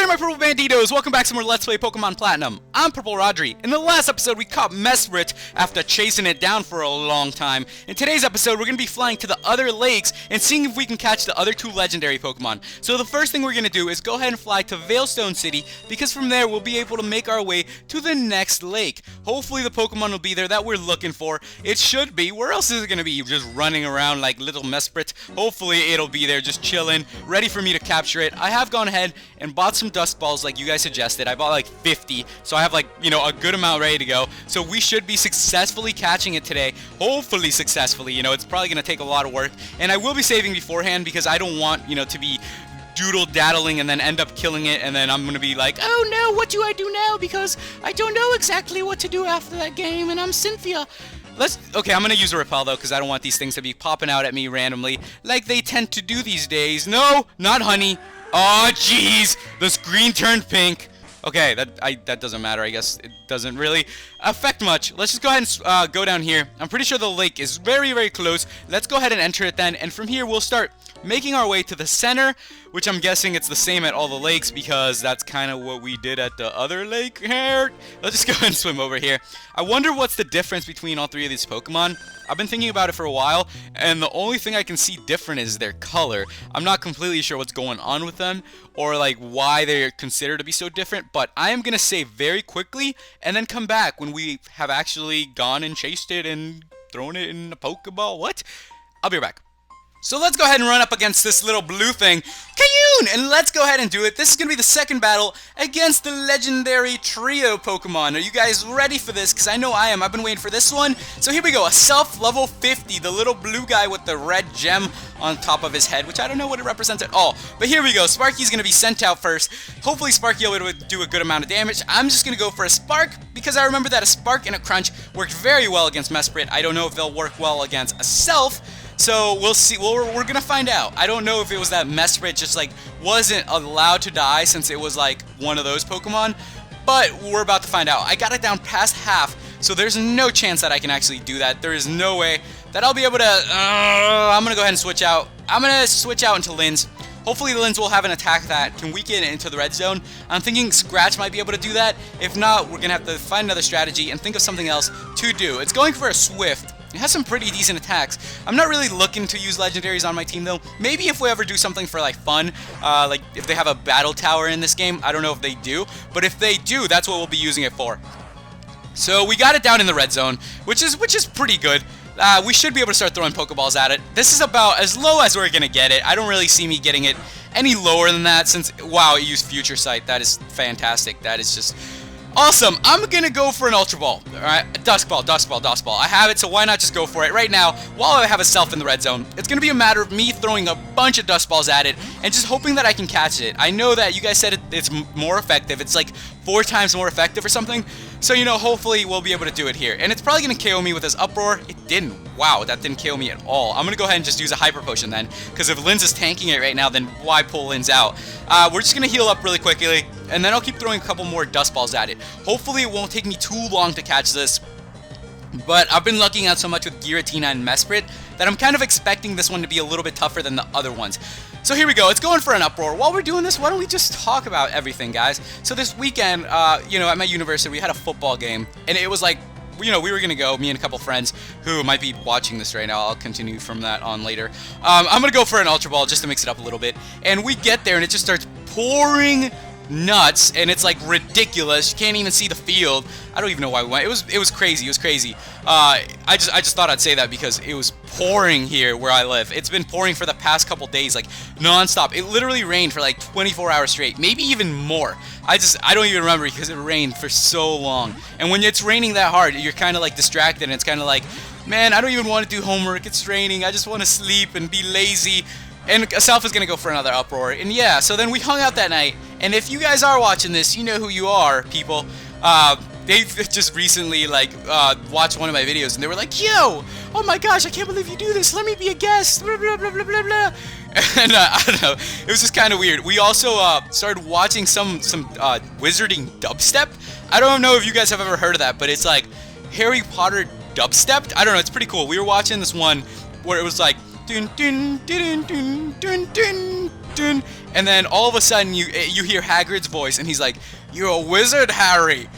there, my Purple Banditos! Welcome back to more Let's Play Pokemon Platinum. I'm PurpleRodri. In the last episode, we caught Mesprit after chasing it down for a long time. In today's episode, we're going to be flying to the other lakes and seeing if we can catch the other two legendary Pokemon. So the first thing we're going to do is go ahead and fly to Veilstone City, because from there, we'll be able to make our way to the next lake. Hopefully, the Pokemon will be there that we're looking for. It should be. Where else is it going to be? Just running around like little Mesprit? Hopefully, it'll be there just chilling, ready for me to capture it. I have gone ahead and bought some dust balls like you guys suggested. I bought like 50, so I have like, you know, a good amount ready to go. So we should be successfully catching it today. Hopefully successfully. You know, it's probably going to take a lot of work, and I will be saving beforehand because I don't want, you know, to be doodle-daddling and then end up killing it, and then I'm going to be like, oh no, what do I do now? Because I don't know exactly what to do after that game, and I'm Cynthia. Okay, I'm going to use a repel, though, because I don't want these things to be popping out at me randomly, like they tend to do these days. No, not honey. Oh, jeez. The screen turned pink. Okay, that doesn't matter. I guess it doesn't really affect much. Let's just go ahead and go down here. I'm pretty sure the lake is very, very close. Let's go ahead and enter it then, and from here we'll start making our way to the center, which I'm guessing it's the same at all the lakes because that's kind of what we did at the other lake here. Let's just go ahead and swim over here. I wonder what's the difference between all three of these Pokemon. I've been thinking about it for a while, and the only thing I can see different is their color. I'm not completely sure what's going on with them or like why they're considered to be so different, but I am going to save very quickly and then come back when we have actually gone and chased it and thrown it in a Pokeball. What? I'll be right back. So let's go ahead and run up against this little blue thing, Kayun, and let's go ahead and do it. This is going to be the second battle against the legendary trio Pokemon. Are you guys ready for this? Because I know I am. I've been waiting for this one. So here we go. Azelf level 50, the little blue guy with the red gem on top of his head, which I don't know what it represents at all. But here we go. Sparky's going to be sent out first. Hopefully Sparky will be able to do a good amount of damage. I'm just going to go for a Spark because I remember that a Spark and a Crunch worked very well against Mesprit. I don't know if they'll work well against Azelf. So we'll see. Well, we're gonna find out. I don't know if it was that Mesprit just like wasn't allowed to die since it was like one of those Pokemon, but we're about to find out. I got it down past half, so there's no chance that I can actually do that. There is no way that I'll be able to. I'm gonna go ahead and switch out. I'm gonna switch out into Linz. Hopefully Linz will have an attack that can weaken into the red zone. I'm thinking Scratch might be able to do that. If not, we're gonna have to find another strategy and think of something else to do. It's going for a Swift. It has some pretty decent attacks. I'm not really looking to use legendaries on my team though. Maybe if we ever do something for like fun, like if they have a battle tower in this game. I don't know if they do, but if they do, that's what we'll be using it for. So we got it down in the red zone, which is pretty good. We should be able to start throwing Pokeballs at it. This is about as low as we're gonna get it. I don't really see me getting it any lower than that since, wow, it used Future Sight. That is fantastic. That is just awesome. I'm gonna go for an Ultra Ball. Alright, Dusk Ball, Dusk Ball, Dusk Ball. I have it, so why not just go for it right now while I have Azelf in the red zone. It's gonna be a matter of me throwing a bunch of Dusk Balls at it and just hoping that I can catch it. I know that you guys said it's more effective. It's like 4 times more effective or something. So, you know, hopefully we'll be able to do it here. And it's probably gonna KO me with his Uproar. It didn't. Wow, that didn't KO me at all. I'm gonna go ahead and just use a Hyper Potion then, because if Linz is tanking it right now, then why pull Linz out? We're just gonna heal up really quickly, and then I'll keep throwing a couple more Dust Balls at it. Hopefully it won't take me too long to catch this, but I've been lucking out so much with Giratina and Mesprit that I'm kind of expecting this one to be a little bit tougher than the other ones. So here we go. It's going for an Uproar. While we're doing this, why don't we just talk about everything, guys? So this weekend, you know, at my university, we had a football game, and it was like, you know, we were going to go, me and a couple friends who might be watching this right now. I'll continue from that on later. I'm going to go for an Ultra Ball just to mix it up a little bit. And we get there, and it just starts pouring nuts, and it's like ridiculous. You can't even see the field. I don't even know why we went. It was crazy. It was crazy. I just thought I'd say that because it was pouring here where I live. It's been pouring for the past couple days, like non-stop. It literally rained for like 24 hours straight, maybe even more. I don't even remember because it rained for so long. And when it's raining that hard, you're kind of like distracted, and it's kind of like, man, I don't even want to do homework. It's raining. I just want to sleep and be lazy. And Azelf is going to go for another Uproar. And yeah, so then we hung out that night. And if you guys are watching this, you know who you are, people. They just recently, like, watched one of my videos, and they were like, yo, oh my gosh, I can't believe you do this. Let me be a guest. Blah, blah, blah, blah, blah, blah. And I don't know. It was just kind of weird. We also started watching some wizarding dubstep. I don't know if you guys have ever heard of that, but it's like Harry Potter dubstep. I don't know. It's pretty cool. We were watching this one where it was like, dun, dun, dun, dun, dun, dun, dun, and then all of a sudden you hear Hagrid's voice, and he's like, "You're a wizard, Harry."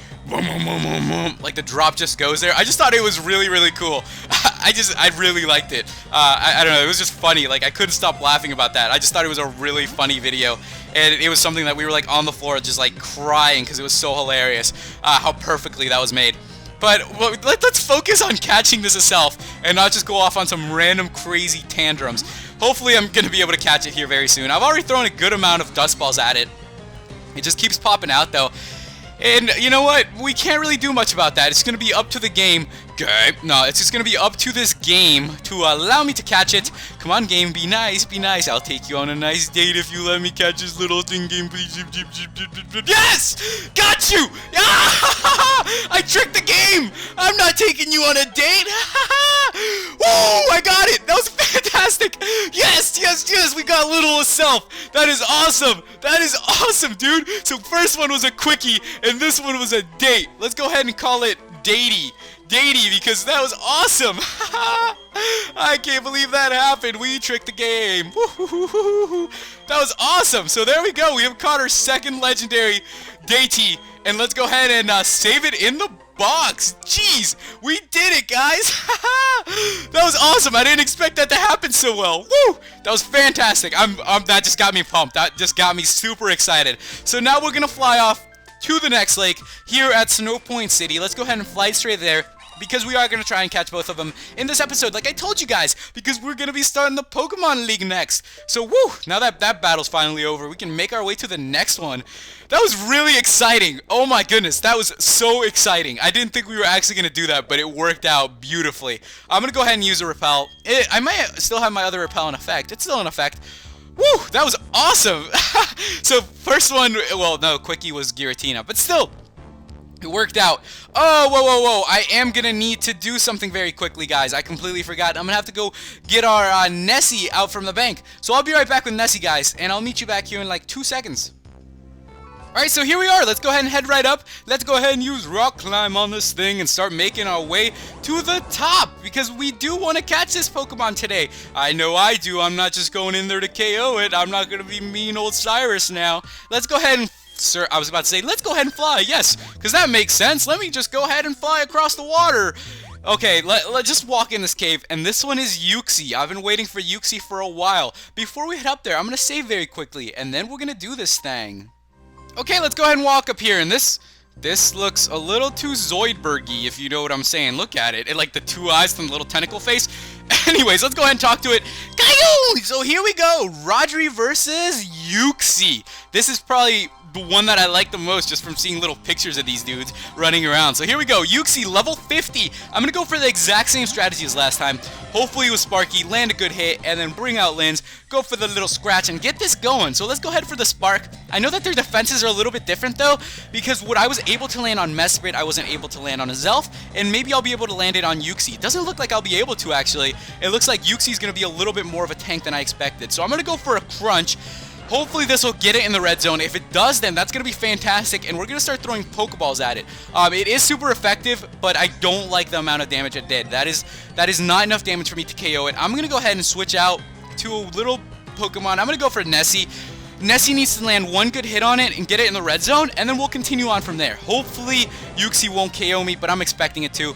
Like the drop just goes there. I just thought it was really, really cool. I really liked it. I don't know, it was just funny. Like, I couldn't stop laughing about that. I just thought it was a really funny video, and it was something that we were like on the floor just like crying because it was so hilarious how perfectly that was made. But let's focus on catching this Azelf and not just go off on some random crazy tantrums. Hopefully I'm going to be able to catch it here very soon. I've already thrown a good amount of dust balls at it. It just keeps popping out though. And you know what? We can't really do much about that. It's going to be up to the game. No, it's just going to be up to this game to allow me to catch it. Come on, game. Be nice. Be nice. I'll take you on a nice date if you let me catch this little thing, game, please. Yes! Got you! I tricked the game! I'm not taking you on a date! Woo! I got it! That was fantastic! Yes! Yes! Yes! We got little Azelf! That is awesome! That is awesome, dude! So first one was a quickie, and this one was a date. Let's go ahead and call it Datey, because that was awesome. I can't believe that happened. We tricked the game. That was awesome. So there we go. We have caught our second legendary Datey, and let's go ahead and save it in the box. Jeez, we did it, guys. That was awesome. I didn't expect that to happen so well. Woo! That was fantastic. That just got me pumped. That just got me super excited. So now we're gonna fly off to the next lake here at Snow Point City. Let's go ahead and fly straight there, because we are going to try and catch both of them in this episode, like I told you guys, because we're going to be starting the Pokemon League next. So, woo! Now that battle's finally over, we can make our way to the next one. That was really exciting. Oh my goodness, that was so exciting. I didn't think we were actually going to do that, but it worked out beautifully. I'm going to go ahead and use a repel. I might still have my other repel in effect. It's still in effect. Woo! That was awesome! So, first one, well, no, Quickie was Giratina, but still, it worked out. Oh, whoa. I am going to need to do something very quickly, guys. I completely forgot. I'm going to have to go get our Nessie out from the bank. So, I'll be right back with Nessie, guys, and I'll meet you back here in like 2 seconds. Alright, so here we are. Let's go ahead and head right up. Let's go ahead and use rock climb on this thing and start making our way to the top, because we do want to catch this Pokemon today. I know I do. I'm not just going in there to KO it. I'm not going to be mean old Cyrus now. Let's go ahead and... Sir, I was about to say, let's go ahead and fly. Yes, because that makes sense. Let me just go ahead and fly across the water. Okay, let's just walk in this cave, and this one is Uxie. I've been waiting for Uxie for a while. Before we head up there, I'm going to save very quickly, and then we're going to do this thing. Okay, let's go ahead and walk up here, and this looks a little too Zoidbergy, if you know what I'm saying. Look at it. It like the two eyes and the little tentacle face. Anyways, let's go ahead and talk to it. Caillou! So here we go. Rodri versus Uxie. This is probably the one that I like the most, just from seeing little pictures of these dudes running around. So here we go. Uxie, level 50. I'm going to go for the exact same strategy as last time. Hopefully with Sparky, land a good hit, and then bring out Linz, go for the little scratch, and get this going. So let's go ahead for the Spark. I know that their defenses are a little bit different, though, because what I was able to land on Mesprit, I wasn't able to land on Azelf, and maybe I'll be able to land it on Uxie. It doesn't look like I'll be able to, actually. It looks like Uxie's going to be a little bit more of a tank than I expected. So I'm going to go for a Crunch. Hopefully this will get it in the red zone. If it does, then that's going to be fantastic, and we're going to start throwing Pokeballs at it. It is super effective, but I don't like the amount of damage it did. That is not enough damage for me to KO it. I'm going to go ahead and switch out to a little Pokemon. I'm going to go for Nessie. Nessie needs to land one good hit on it and get it in the red zone, and then we'll continue on from there. Hopefully Uxie won't KO me, but I'm expecting it to.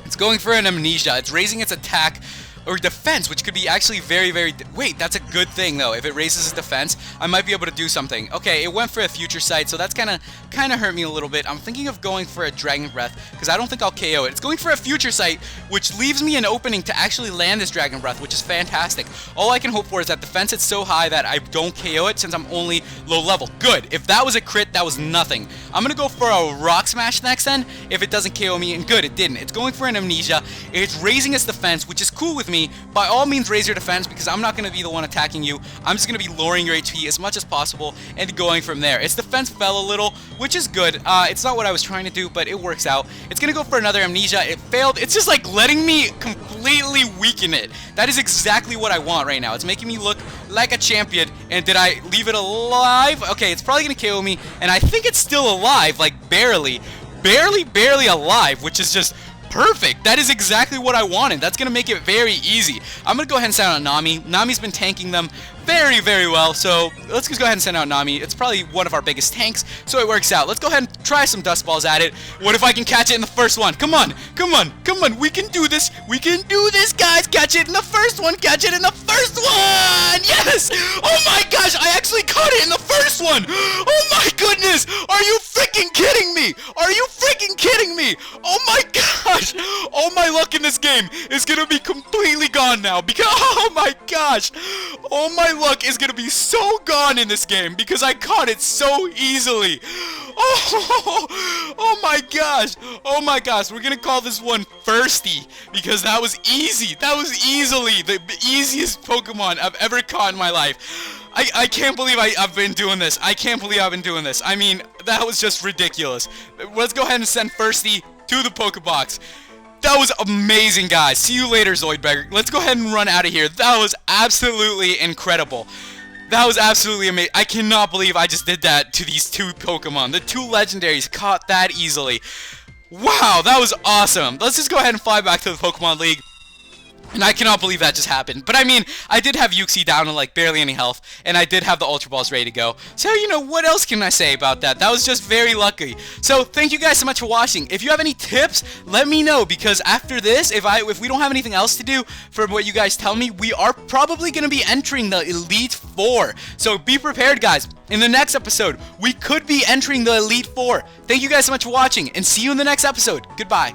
It's going for an Amnesia. It's raising its attack or defense, which could be actually very... Wait, that's a good thing, though. If it raises its defense, I might be able to do something. Okay, it went for a Future Sight, so that's kind of hurt me a little bit. I'm thinking of going for a Dragon Breath, because I don't think I'll KO it. It's going for a Future Sight, which leaves me an opening to actually land this Dragon Breath, which is fantastic. All I can hope for is that defense is so high that I don't KO it, since I'm only low level. Good. If that was a crit, that was nothing. I'm going to go for a Rock Smash next then, if it doesn't KO me, and good, it didn't. It's going for an Amnesia. It's raising its defense, which is cool with me. By all means, raise your defense, because I'm not going to be the one attacking you. I'm just going to be lowering your HP as much as possible and going from there. Its defense fell a little, which is good. It's not what I was trying to do, but it works out. It's going to go for another Amnesia. It failed. It's just like letting me completely weaken it. That is exactly what I want right now. It's making me look like a champion. And did I leave it alive? Okay, it's probably going to KO me, and I think it's still alive, like barely alive, which is just perfect. That is exactly what I wanted. That's going to make it very easy. I'm going to go ahead and send out Nami. Nami's been tanking them very, very well, so let's just go ahead and send out Nami. It's probably one of our biggest tanks, so it works out. Let's go ahead and try some dust balls at it. What if I can catch it in the first one? Come on, come on, come on. We can do this. We can do this, guys. Catch it in the first one. Catch it in the first one. Yes. Oh my gosh, I actually caught it in the first one. Oh my goodness. Are you freaking kidding me? Are you freaking kidding me? Oh my gosh. All my luck in this game is going to be completely gone now because, oh my gosh. Oh my luck is gonna be so gone in this game because I caught it so easily. Oh my gosh. Oh my gosh. We're gonna call this one Firsty because that was easy. That was easily the easiest Pokemon I've ever caught in my life. I can't believe I've been doing this. I can't believe I've been doing this. I mean, that was just ridiculous. Let's go ahead and send Firsty to the Pokebox. That was amazing, guys. See you later, Zoidberg. Let's go ahead and run out of here. That was absolutely incredible. That was absolutely amazing. I cannot believe I just did that to these two Pokemon. The two legendaries caught that easily. Wow, that was awesome. Let's just go ahead and fly back to the Pokemon League. And I cannot believe that just happened. But I mean, I did have Uxie down to like barely any health. And I did have the Ultra Balls ready to go. So, you know, what else can I say about that? That was just very lucky. So, thank you guys so much for watching. If you have any tips, let me know. Because after this, if we don't have anything else to do from what you guys tell me, we are probably going to be entering the Elite Four. So, be prepared, guys. In the next episode, we could be entering the Elite Four. Thank you guys so much for watching. And see you in the next episode. Goodbye.